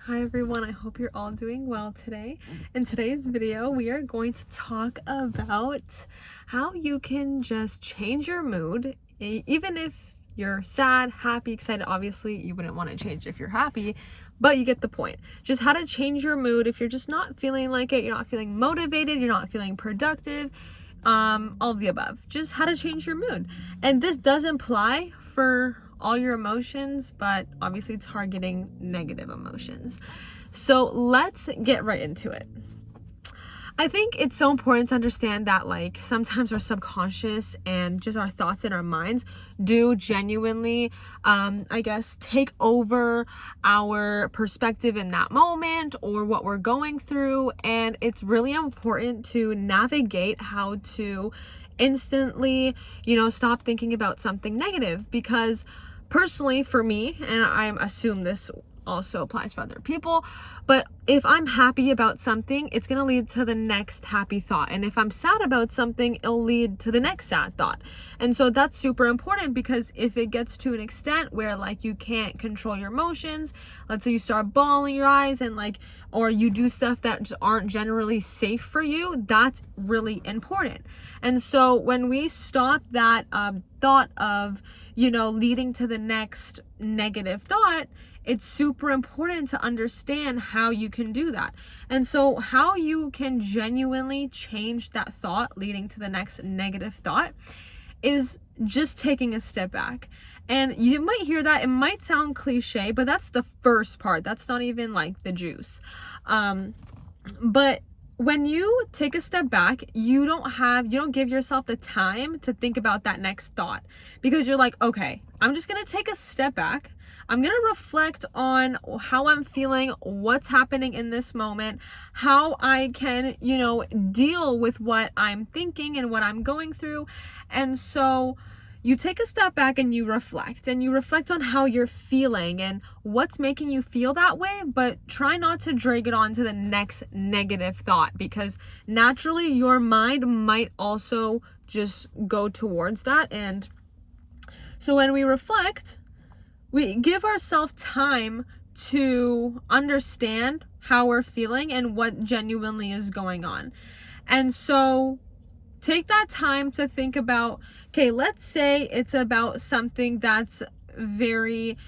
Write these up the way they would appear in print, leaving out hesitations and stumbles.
Hi everyone, I hope you're all doing well today. In today's video, we are going to talk about how you can just change your mood, even if you're sad, happy, excited. Obviously, you wouldn't want to change if you're happy, but you get the point. Just how to change your mood if you're just not feeling like it, you're not feeling motivated, you're not feeling productive, all of the above. Just how to change your mood. And this does imply for all your emotions, but obviously targeting negative emotions. So let's get right into it. I think it's so important to understand that sometimes our subconscious and just our thoughts in our minds do genuinely take over our perspective in that moment or what we're going through, and it's really important to navigate how to instantly stop thinking about something negative. Because personally for me, and I assume this also applies for other people, but if I'm happy about something, it's going to lead to the next happy thought, and if I'm sad about something, it'll lead to the next sad thought. And so that's super important, because if it gets to an extent where you can't control your emotions, let's say you start bawling your eyes and or you do stuff that just aren't generally safe for you, that's really important. And so when we stop that thought of leading to the next negative thought, it's super important to understand how you can do that. And so how you can genuinely change that thought leading to the next negative thought is just taking a step back. And you might hear that, it might sound cliche, but that's the first part. That's not even the juice. But when you take a step back, you don't give yourself the time to think about that next thought, because you're okay, I'm just going to take a step back. I'm going to reflect on how I'm feeling, what's happening in this moment, how I can, deal with what I'm thinking and what I'm going through. And so you take a step back and you reflect on how you're feeling and what's making you feel that way, but try not to drag it on to the next negative thought, because naturally your mind might also just go towards that. And so when we reflect, we give ourselves time to understand how we're feeling and what genuinely is going on. And so take that time to think about, okay, let's say it's about something that's very,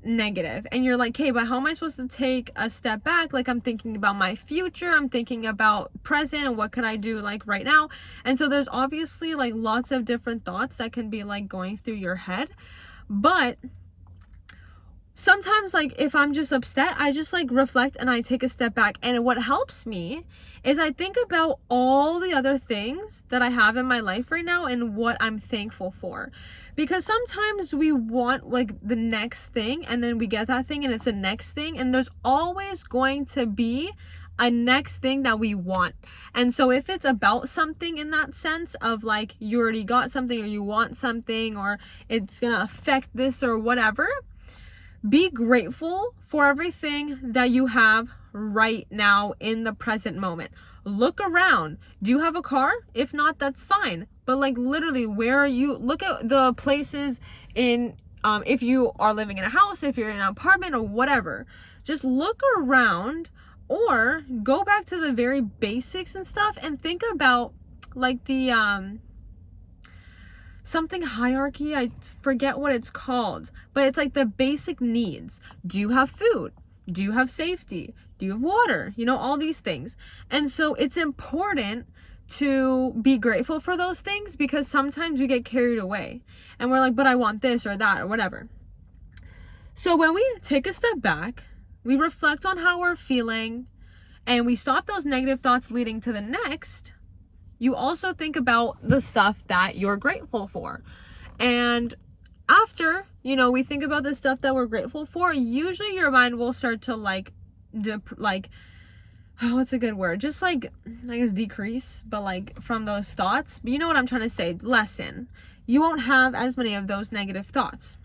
negative. And you're okay, but how am I supposed to take a step back? I'm thinking about my future, I'm thinking about present, and what can I do right now? And so there's obviously lots of different thoughts that can be going through your head. But sometimes if I'm just upset, I just reflect and I take a step back. And what helps me is I think about all the other things that I have in my life right now and what I'm thankful for. Because sometimes we want the next thing, and then we get that thing and it's the next thing, and there's always going to be a next thing that we want. And so if it's about something in that sense of you already got something, or you want something, or it's gonna affect this or whatever, be grateful for everything that you have right now in the present moment. Look around. Do you have a car? If not, that's fine. But literally, where are you? Look at the places in, if you are living in a house, if you're in an apartment or whatever, just look around, or go back to the very basics and stuff and think about the, something hierarchy, I forget what it's called, but it's the basic needs. Do you have food? Do you have safety? Do you have water? All these things. And so it's important to be grateful for those things, because sometimes we get carried away and we're but I want this or that or whatever. So when we take a step back, we reflect on how we're feeling, and we stop those negative thoughts leading to the next, you also think about the stuff that you're grateful for. And after, we think about the stuff that we're grateful for, usually your mind will start to what's a good word? Just I guess decrease, but from those thoughts. But you know what I'm trying to say? Lessen. You won't have as many of those negative thoughts.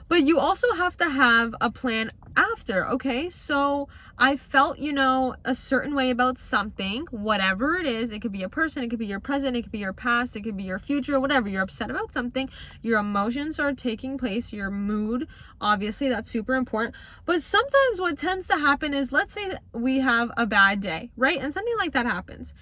But you also have to have a plan after, okay? So I felt, a certain way about something, whatever it is. It could be a person, it could be your present, it could be your past, it could be your future, whatever. You're upset about something, your emotions are taking place, your mood, obviously, that's super important. But sometimes what tends to happen is, let's say we have a bad day, right? And something like that happens.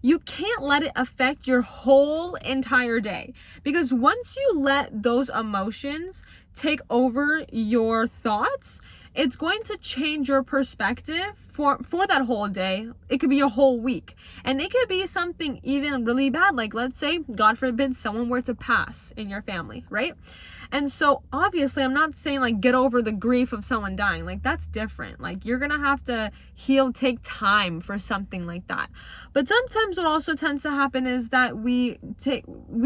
You can't let it affect your whole entire day, because once you let those emotions take over your thoughts, it's going to change your perspective for that whole day. It could be a whole week, and it could be something even really bad, like let's say, God forbid, someone were to pass in your family, right? And so obviously I'm not saying like get over the grief of someone dying, like that's different. Like you're gonna have to heal, take time for something like that. But sometimes what also tends to happen is that we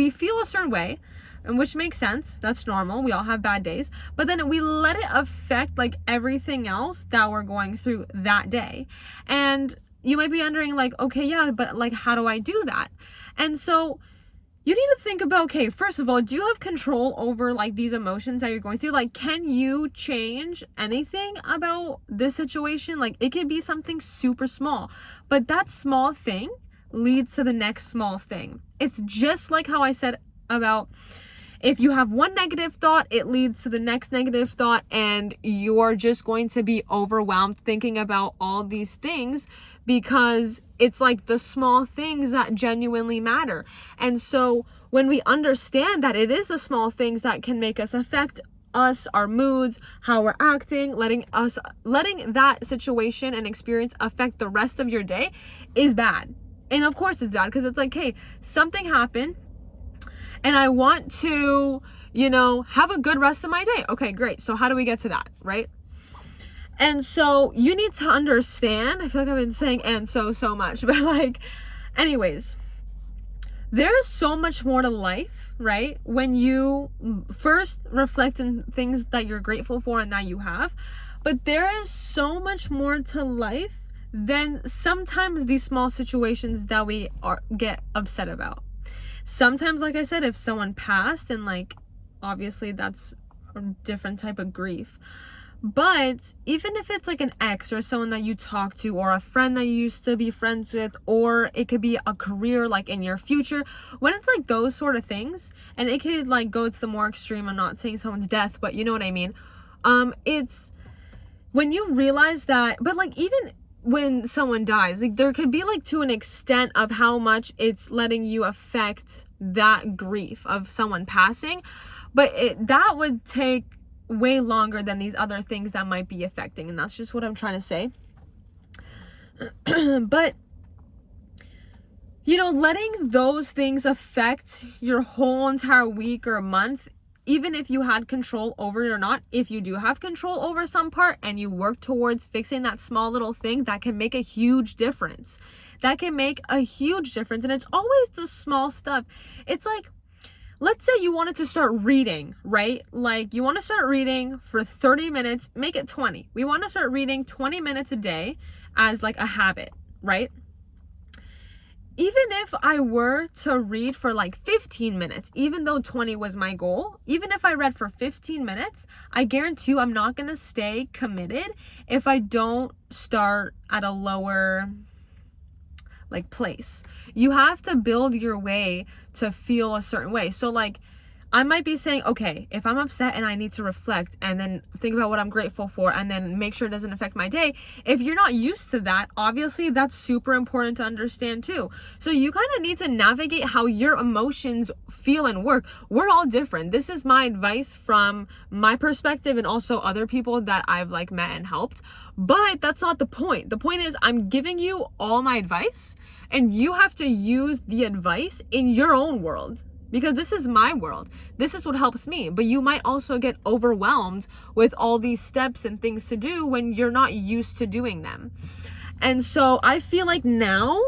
feel a certain way, and which makes sense, that's normal, we all have bad days, but then we let it affect like everything else that we're going through that day. And you might be wondering like, okay, yeah, but like how do I do that? And so you need to think about, okay, first of all, do you have control over like these emotions that you're going through? Like, can you change anything about this situation? Like, it could be something super small, but that small thing leads to the next small thing. It's just like how I said about, if you have one negative thought, it leads to the next negative thought, and you're just going to be overwhelmed thinking about all these things, because it's like the small things that genuinely matter. And so when we understand that it is the small things that can make us affect us, our moods, how we're acting, letting that situation and experience affect the rest of your day is bad. And of course it's bad, because it's like, hey, something happened, and I want to, have a good rest of my day. Okay, great. So how do we get to that, right? And so you need to understand, I feel like I've been saying and so much, but like, anyways, there is so much more to life, right? When you first reflect on things that you're grateful for and that you have, but there is so much more to life than sometimes these small situations that we get upset about. Sometimes, like I said, if someone passed, and like, obviously that's a different type of grief. But even if it's like an ex or someone that you talk to, or a friend that you used to be friends with, or it could be a career like in your future, when it's like those sort of things, and it could like go to the more extreme, I'm not saying someone's death, but you know what I mean. It's when you realize that, but like even when someone dies, like there could be like to an extent of how much it's letting you affect that grief of someone passing, but that would take way longer than these other things that might be affecting, and that's just what I'm trying to say. But letting those things affect your whole entire week or month, even if you had control over it or not, if you do have control over some part and you work towards fixing that small little thing, that can make a huge difference. That can make a huge difference. And it's always the small stuff. It's like, let's say you wanted to start reading, right? Like you want to start reading for 30 minutes, make it 20. We want to start reading 20 minutes a day as like a habit, right? Even if I were to read for like 15 minutes, even though 20 was my goal, even if I read for 15 minutes, I guarantee you I'm not going to stay committed if I don't start at a lower like place. You have to build your way to feel a certain way. So like I might be saying, okay, if I'm upset and I need to reflect and then think about what I'm grateful for and then make sure it doesn't affect my day. If you're not used to that, obviously that's super important to understand too. So you kind of need to navigate how your emotions feel and work. We're all different. This is my advice from my perspective and also other people that I've like met and helped. But that's not the point. The point is I'm giving you all my advice and you have to use the advice in your own world. Because this is my world. This is what helps me. But you might also get overwhelmed with all these steps and things to do when you're not used to doing them. And so I feel like now,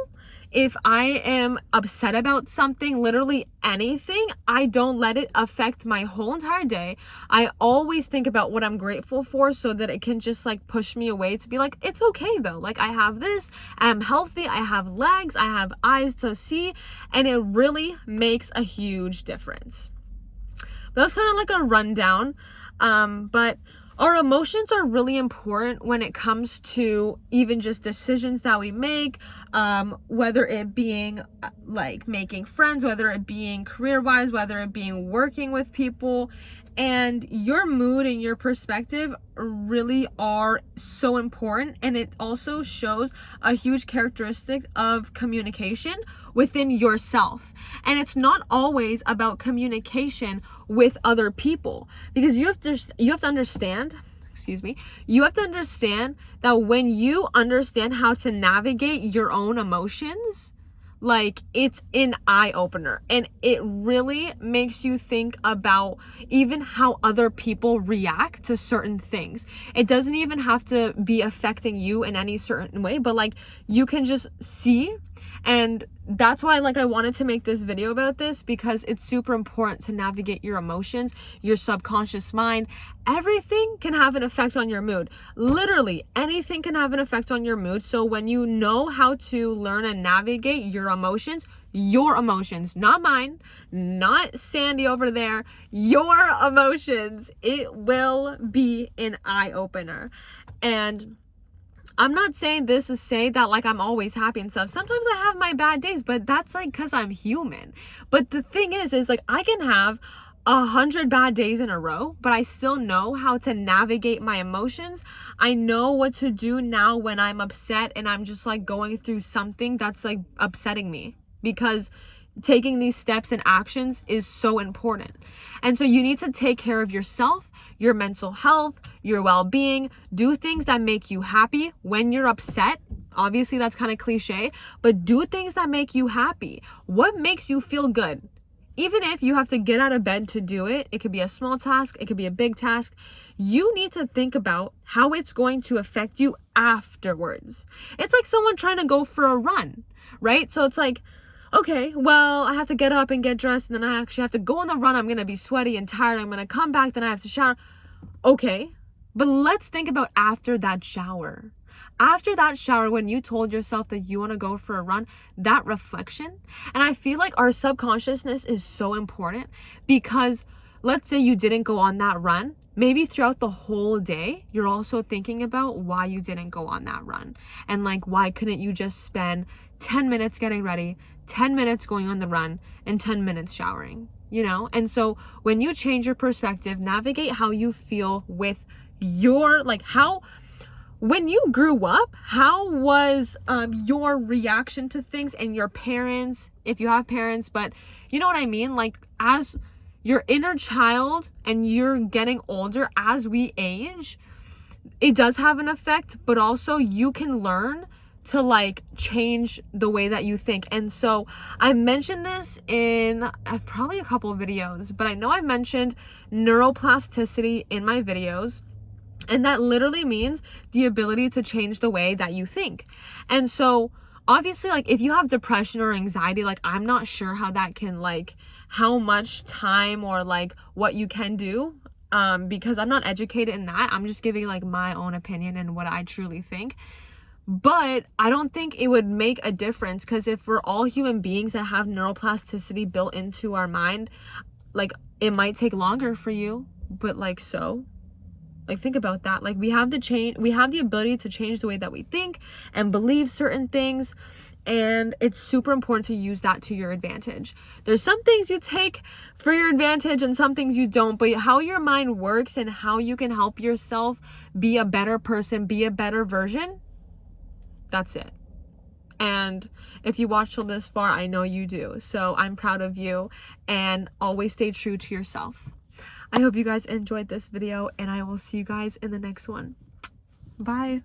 if I am upset about something, literally anything, I don't let it affect my whole entire day. I always think about what I'm grateful for so that it can just like push me away to be like, it's okay though. Like I have this, I'm healthy, I have legs, I have eyes to see, and it really makes a huge difference. That was kind of like a rundown. But our emotions are really important when it comes to even just decisions that we make, whether it being like making friends, whether it being career-wise, whether it being working with people. And your mood and your perspective really are so important, and it also shows a huge characteristic of communication within yourself. And it's not always about communication with other people, because you have to understand, you have to understand that when you understand how to navigate your own emotions, like, it's an eye-opener, and it really makes you think about even how other people react to certain things. It doesn't even have to be affecting you in any certain way, but like, you can just see. And that's why, like, I wanted to make this video about this, because it's super important to navigate your emotions, your subconscious mind. Everything can have an effect on your mood. Literally anything can have an effect on your mood. So when you know how to learn and navigate your emotions, not mine, not Sandy over there, your emotions, it will be an eye-opener. And I'm not saying this to say that like I'm always happy and stuff. Sometimes I have my bad days, but that's like because I'm human. But the thing is like, I can have 100 bad days in a row, but I still know how to navigate my emotions. I know what to do now when I'm upset and I'm just like going through something that's like upsetting me, because taking these steps and actions is so important. And so you need to take care of yourself, your mental health, your well-being. Do things that make you happy when you're upset. Obviously that's kind of cliche, but do things that make you happy. What makes you feel good? Even if you have to get out of bed to do it, it could be a small task, it could be a big task. You need to think about how it's going to affect you afterwards. It's like someone trying to go for a run, right? So it's like, okay, well, I have to get up and get dressed, and then I actually have to go on the run. I'm going to be sweaty and tired. I'm going to come back, then I have to shower. Okay, but let's think about after that shower. After that shower, when you told yourself that you want to go for a run, that reflection. And I feel like our subconsciousness is so important, because let's say you didn't go on that run. Maybe throughout the whole day, you're also thinking about why you didn't go on that run. And like, why couldn't you just spend 10 minutes getting ready, 10 minutes going on the run, and 10 minutes showering, you know? And so when you change your perspective, navigate how you feel with your, like, how, when you grew up, how was your reaction to things, and your parents, if you have parents, but you know what I mean? Like, as your inner child and you're getting older, as we age, it does have an effect, but also you can learn to like change the way that you think. And so I mentioned this in probably a couple of videos, but I know I mentioned neuroplasticity in my videos. And that literally means the ability to change the way that you think. And so obviously, like, if you have depression or anxiety, like, I'm not sure how that can, like, how much time or like what you can do, because I'm not educated in that. I'm just giving like my own opinion and what I truly think. But I don't think it would make a difference, because if we're all human beings that have neuroplasticity built into our mind, like, it might take longer for you, but like, so like, think about that. Like, we have the ability to change the way that we think and believe certain things, and it's super important to use that to your advantage. There's some things you take for your advantage and some things you don't, but how your mind works and how you can help yourself be a better person, be a better version, that's it. And if you watched till this far, I know you do. So I'm proud of you, and always stay true to yourself. I hope you guys enjoyed this video, and I will see you guys in the next one. Bye.